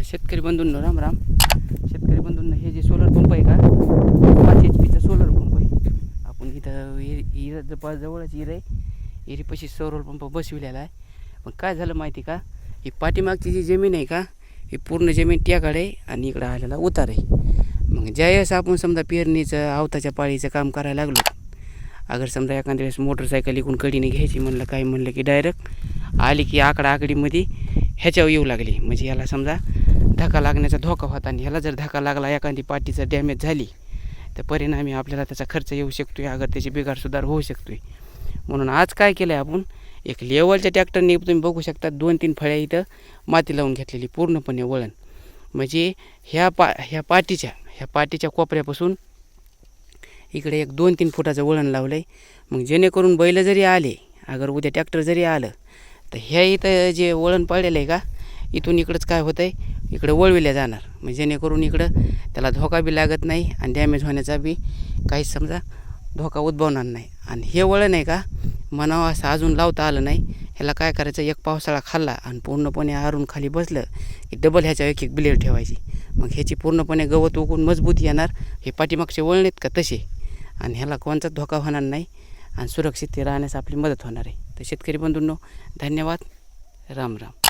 शेतकरी बंधूंनो राम राम. शेतकरी बंधूंनो, हे जे सोलर पंप आहे का, 5 HP सोलर पंप आहे. आपण इथं जवळच इर आहे, इरीपाशी सोलर पंप बसविलेला आहे. पण काय झालं माहिती का, ही पाठीमागची जी जमीन आहे का, ही पूर्ण जमीन टेकाड आहे आणि इकडं आलेला उतार आहे. मग ज्यावेळेस आपण समजा पेरणीचं आवताच्या पाळीचं काम करायला लागलो, अगर समजा एखाद्या वेळेस मोटरसायकल इकडून कडीने घ्यायची म्हणलं, काय म्हणलं की डायरेक्ट आली की आकडीमध्ये ह्याच्यावर येऊ लागली. म्हणजे याला समजा धक्का लागण्याचा धोका होता. आणि ह्याला जर धक्का लागला, एखादी पाठीचा डॅमेज झाली, तर परिणामी आपल्याला त्याचा खर्च येऊ शकतो आहे, अगर त्याची बिघाड सुधार होऊ शकतो आहे. म्हणून आज काय केलं आहे आपण, एक लेवलच्या ट्रॅक्टरने तुम्ही बघू शकता 2-3 फळ्या इथं माती लावून घेतलेली पूर्णपणे वळण. म्हणजे ह्या पाटीच्या कोपऱ्यापासून इकडे एक 2-3 फुटाचं वळण लावलं आहे. मग जेणेकरून बैल जरी आले, अगर उद्या ट्रॅक्टर जरी आलं, तर ह्या इथं जे वळण पडलेलं आहे का, इथून इकडंच काय होतं आहे, इकडं वळविल्या जाणार. म्हणजे जेणेकरून इकडं त्याला धोका बी लागत नाही आणि डॅमेज होण्याचा बी काहीच समजा धोका उद्भवणार नाही. आणि हे वळण आहे का, म्हणावं असं अजून लावता आलं नाही. ह्याला काय करायचं, एक पावसाळा खाल्ला आणि पूर्णपणे आरून खाली बसलं की डबल ह्याच्या एक ब्लेड ठेवायची. मग ह्याची पूर्णपणे गवत उगून मजबूत येणार. हे पाठीमागचे वळण आहेत का तसे, आणि ह्याला कोणताच धोका होणार नाही आणि सुरक्षित राहण्यास आपली मदत होणार आहे. तर शेतकरी बंधूंनो, धन्यवाद. राम राम.